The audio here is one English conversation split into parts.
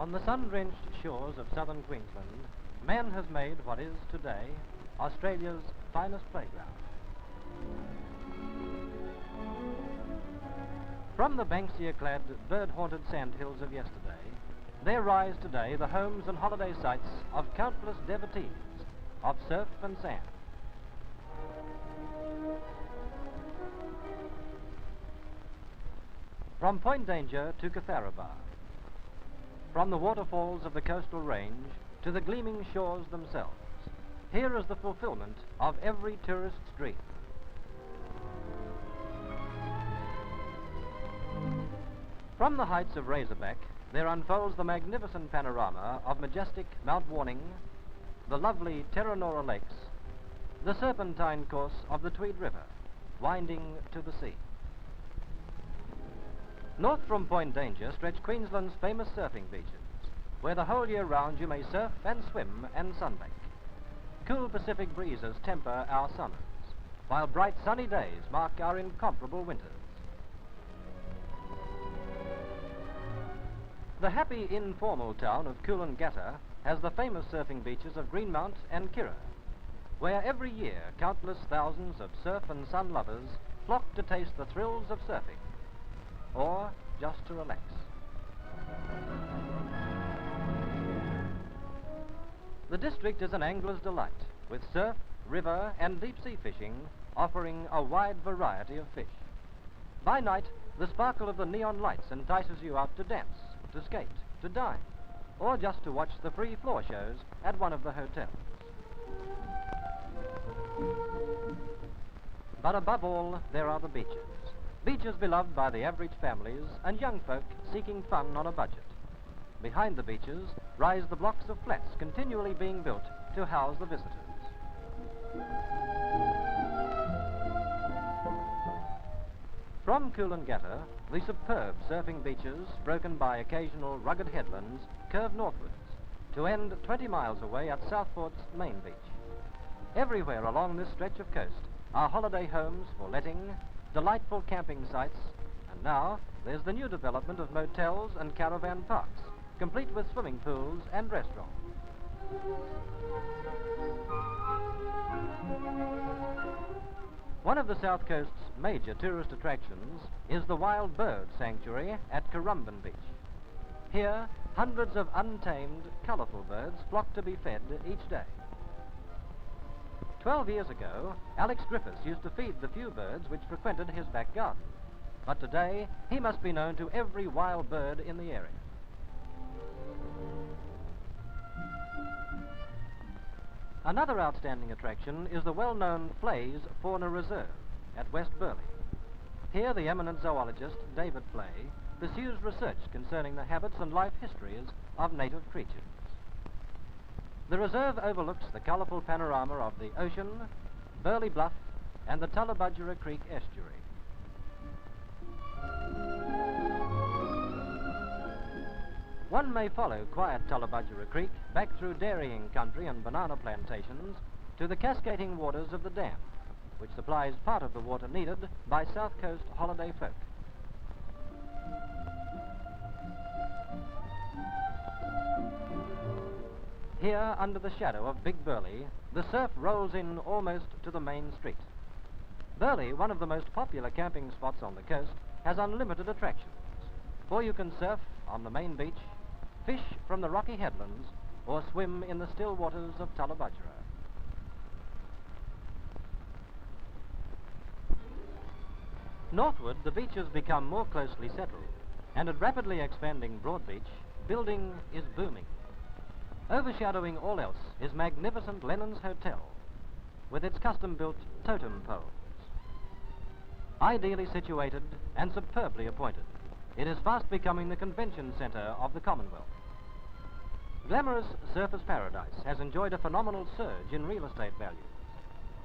On the sun-drenched shores of southern Queensland, man has made what is today Australia's finest playground. From the banksia-clad, bird-haunted sandhills of yesterday, there rise today the homes and holiday sites of countless devotees of surf and sand. From Point Danger to Catharaba, from the waterfalls of the coastal range to the gleaming shores themselves, here is the fulfillment of every tourist's dream. From the heights of Razorback, there unfolds the magnificent panorama of majestic Mount Warning, the lovely Terranora Lakes, the serpentine course of the Tweed River, winding to the sea. North from Point Danger stretch Queensland's famous surfing beaches, where the whole year round you may surf and swim and sunbake. Cool Pacific breezes temper our summers, while bright sunny days mark our incomparable winters. The happy informal town of Coolangatta has the famous surfing beaches of Greenmount and Kirra, where every year countless thousands of surf and sun lovers flock to taste the thrills of surfing, or just to relax. The district is an angler's delight, with surf, river and deep-sea fishing offering a wide variety of fish. By night, the sparkle of the neon lights entices you out to dance, to skate, to dine, or just to watch the free floor shows at one of the hotels. But above all, there are the beaches. Beaches beloved by the average families and young folk seeking fun on a budget. Behind the beaches rise the blocks of flats continually being built to house the visitors. From Coolangatta, the superb surfing beaches, broken by occasional rugged headlands, curve northwards to end 20 miles away at Southport's Main Beach. Everywhere along this stretch of coast are holiday homes for letting, delightful camping sites, and now there's the new development of motels and caravan parks, complete with swimming pools and restaurants. One of the South Coast's major tourist attractions is the wild bird sanctuary at Currumbin Beach. Here, hundreds of untamed, colourful birds flock to be fed each day. 12 years ago, Alex Griffiths used to feed the few birds which frequented his back garden. But today, he must be known to every wild bird in the area. Another outstanding attraction is the well-known Flay's Fauna Reserve at West Burleigh. Here, the eminent zoologist, David Flay, pursues research concerning the habits and life histories of native creatures. The reserve overlooks the colourful panorama of the ocean, Burleigh Bluff, and the Tallebudgera Creek estuary. One may follow quiet Tallebudgera Creek back through dairying country and banana plantations to the cascading waters of the dam, which supplies part of the water needed by South Coast holiday folk. Here, under the shadow of Big Burleigh, the surf rolls in almost to the main street. Burleigh, one of the most popular camping spots on the coast, has unlimited attractions, for you can surf on the main beach, fish from the rocky headlands, or swim in the still waters of Tallebudgera. Northward, the beaches become more closely settled, and at rapidly expanding Broadbeach, building is booming. Overshadowing all else is magnificent Lennon's Hotel, with its custom-built totem poles. Ideally situated and superbly appointed, it is fast becoming the convention centre of the Commonwealth. Glamorous Surfers Paradise has enjoyed a phenomenal surge in real estate values.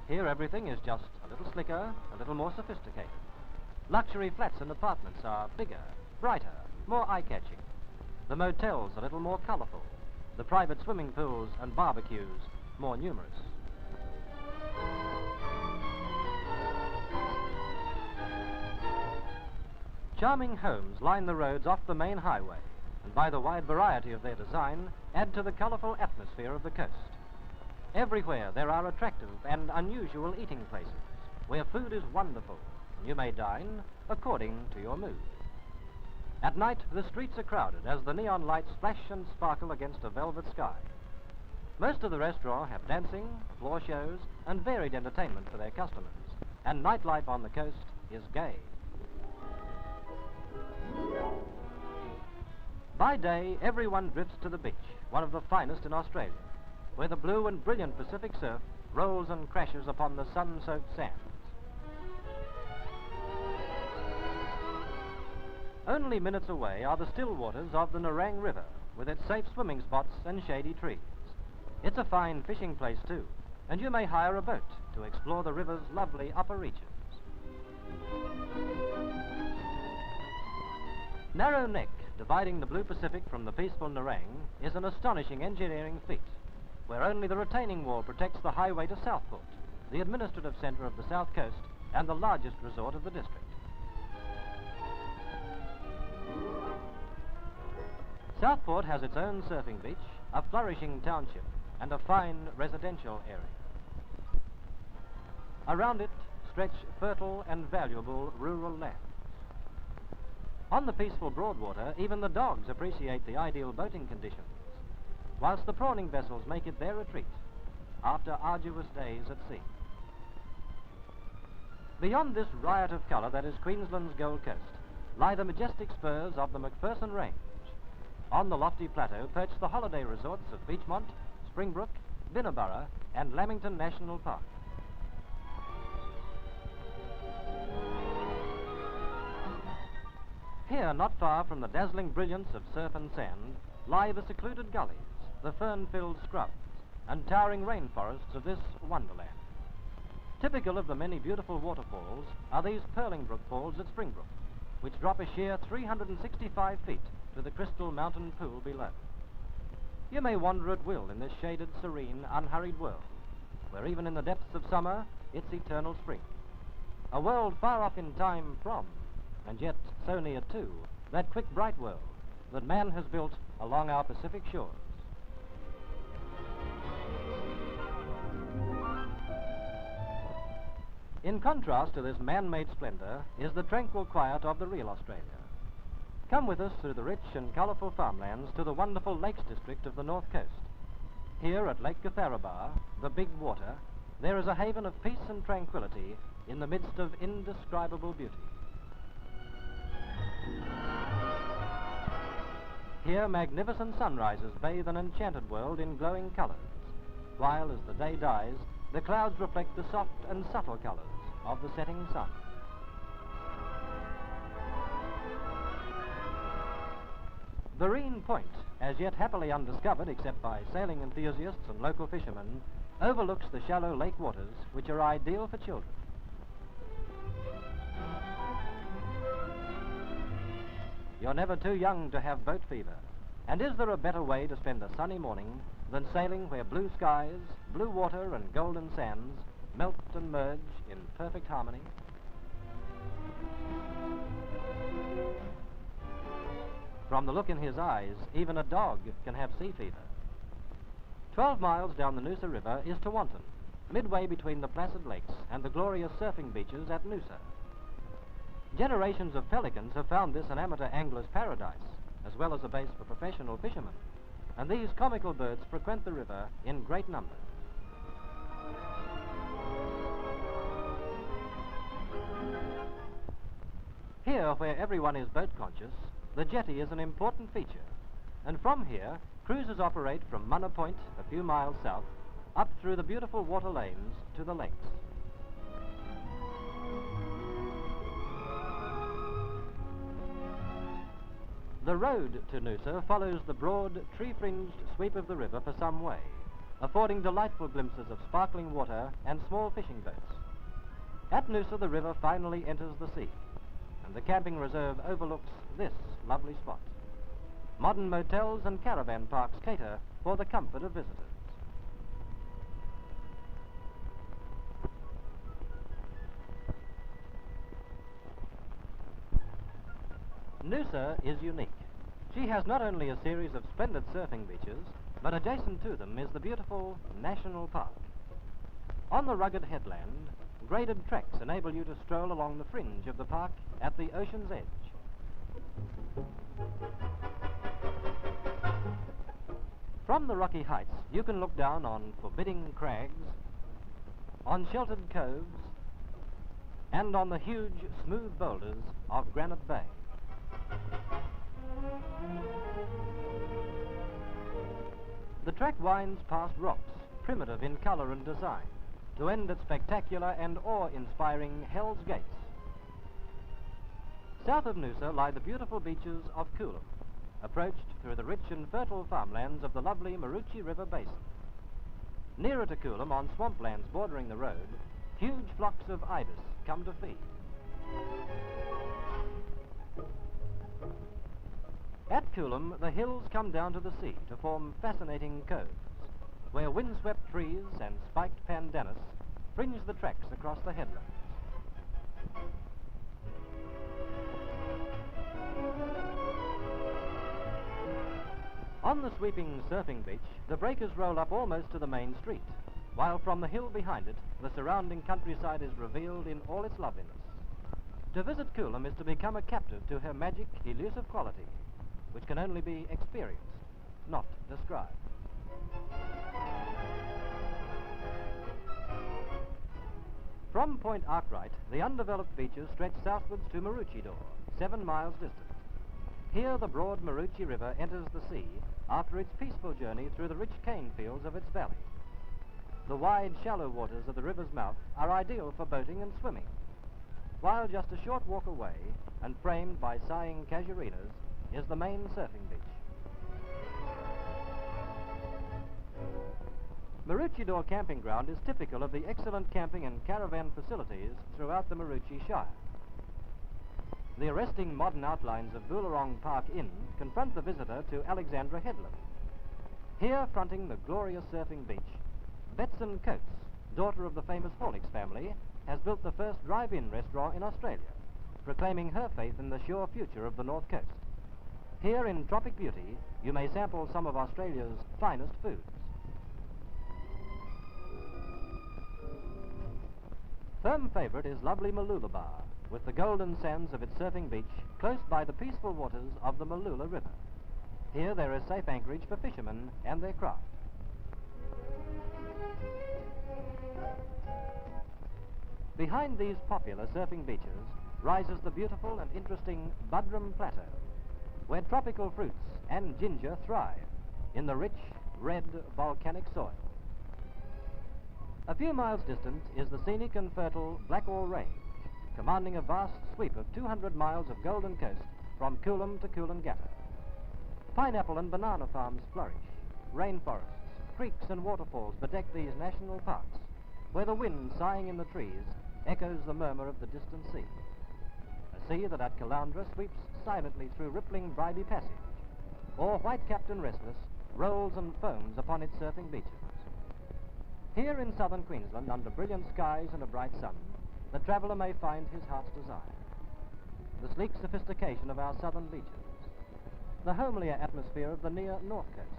Here everything is just a little slicker, a little more sophisticated. Luxury flats and apartments are bigger, brighter, more eye-catching. The motels a little more colourful. The private swimming pools and barbecues more numerous. Charming homes line the roads off the main highway, and by the wide variety of their design, add to the colourful atmosphere of the coast. Everywhere there are attractive and unusual eating places, where food is wonderful, and you may dine according to your mood. At night, the streets are crowded as the neon lights flash and sparkle against a velvet sky. Most of the restaurants have dancing, floor shows, and varied entertainment for their customers, and nightlife on the coast is gay. By day, everyone drifts to the beach, one of the finest in Australia, where the blue and brilliant Pacific surf rolls and crashes upon the sun-soaked sands. Only minutes away are the still waters of the Nerang River, with its safe swimming spots and shady trees. It's a fine fishing place too, and you may hire a boat to explore the river's lovely upper reaches. Narrow Neck, dividing the blue Pacific from the peaceful Nerang, is an astonishing engineering feat, where only the retaining wall protects the highway to Southport, the administrative centre of the south coast and the largest resort of the district. Southport has its own surfing beach, a flourishing township, and a fine residential area. Around it stretch fertile and valuable rural lands. On the peaceful Broadwater, even the dogs appreciate the ideal boating conditions, whilst the prawning vessels make it their retreat after arduous days at sea. Beyond this riot of colour that is Queensland's Gold Coast lie the majestic spurs of the McPherson Range. On the lofty plateau perch the holiday resorts of Beechmont, Springbrook, Binnaburra and Lamington National Park. Here, not far from the dazzling brilliance of surf and sand, lie the secluded gullies, the fern-filled scrubs, and towering rainforests of this wonderland. Typical of the many beautiful waterfalls are these Burleigh Falls at Springbrook, which drop a sheer 365 feet to the crystal mountain pool below. You may wander at will in this shaded, serene, unhurried world, where even in the depths of summer, it's eternal spring. A world far off in time from, and yet so near to, that quick, bright world that man has built along our Pacific shores. In contrast to this man-made splendor is the tranquil quiet of the real Australia. Come with us through the rich and colourful farmlands to the wonderful Lakes District of the North Coast. Here at Lake Gatharabah, the Big Water, there is a haven of peace and tranquility in the midst of indescribable beauty. Here magnificent sunrises bathe an enchanted world in glowing colours, while as the day dies, the clouds reflect the soft and subtle colours of the setting sun. Vereen Point, as yet happily undiscovered except by sailing enthusiasts and local fishermen, overlooks the shallow lake waters which are ideal for children. You're never too young to have boat fever, and is there a better way to spend a sunny morning than sailing where blue skies, blue water and golden sands melt and merge in perfect harmony? From the look in his eyes, even a dog can have sea fever. 12 miles down the Noosa River is Tewantin, midway between the placid lakes and the glorious surfing beaches at Noosa. Generations of pelicans have found this an amateur angler's paradise, as well as a base for professional fishermen, and these comical birds frequent the river in great numbers. Here, where everyone is boat conscious, the jetty is an important feature, and from here, cruises operate from Munna Point, a few miles south, up through the beautiful water lanes to the lakes. The road to Noosa follows the broad, tree-fringed sweep of the river for some way, affording delightful glimpses of sparkling water and small fishing boats. At Noosa, the river finally enters the sea, and the camping reserve overlooks this lovely spot. Modern motels and caravan parks cater for the comfort of visitors. Noosa is unique. She has not only a series of splendid surfing beaches, but adjacent to them is the beautiful National Park. On the rugged headland, graded tracks enable you to stroll along the fringe of the park at the ocean's edge. From the rocky heights, you can look down on forbidding crags, on sheltered coves, and on the huge, smooth boulders of Granite Bay. The track winds past rocks, primitive in colour and design, to end at spectacular and awe-inspiring Hell's Gates. South of Noosa lie the beautiful beaches of Coolum, approached through the rich and fertile farmlands of the lovely Marooychdore River Basin. Nearer to Coolum, on swamplands bordering the road, huge flocks of ibis come to feed. At Coolum, the hills come down to the sea to form fascinating coves, where windswept trees and spiked pandanus fringe the tracks across the headlands. On the sweeping surfing beach, the breakers roll up almost to the main street, while from the hill behind it, the surrounding countryside is revealed in all its loveliness. To visit Coolum is to become a captive to her magic, elusive quality, which can only be experienced, not described. From Point Arkwright, the undeveloped beaches stretch southwards to Marooychdore, 7 miles distant. Here the broad Marooychdore River enters the sea after its peaceful journey through the rich cane fields of its valley. The wide, shallow waters of the river's mouth are ideal for boating and swimming, while just a short walk away, and framed by sighing casuarinas, is the main surfing beach. Marooychdore camping ground is typical of the excellent camping and caravan facilities throughout the Marooychdore Shire. The arresting modern outlines of Burleigh Park Inn confront the visitor to Alexandra Headlands. Here, fronting the glorious surfing beach, Betson Coates, daughter of the famous Horlicks family, has built the first drive-in restaurant in Australia, proclaiming her faith in the sure future of the North Coast. Here in tropic beauty, you may sample some of Australia's finest foods. Firm favourite is lovely Mooloolaba, with the golden sands of its surfing beach close by the peaceful waters of the Mooloola River. Here there is safe anchorage for fishermen and their craft. Behind these popular surfing beaches rises the beautiful and interesting Buderim Plateau, where tropical fruits and ginger thrive in the rich, red, volcanic soil. A few miles distant is the scenic and fertile Blackall Range, commanding a vast sweep of 200 miles of golden coast from Coolum to Coolangatta. Pineapple and banana farms flourish. Rainforests, creeks and waterfalls bedeck these national parks, where the wind sighing in the trees echoes the murmur of the distant sea. A sea that at Caloundra sweeps silently through rippling Bribie Passage, or white-capped and restless, rolls and foams upon its surfing beaches. Here in southern Queensland, under brilliant skies and a bright sun, the traveller may find his heart's desire. The sleek sophistication of our southern beaches, the homelier atmosphere of the near north coast,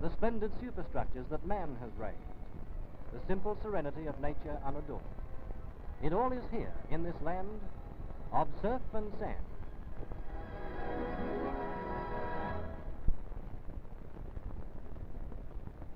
the splendid superstructures that man has raised, the simple serenity of nature unadorned. It all is here, in this land of surf and sand.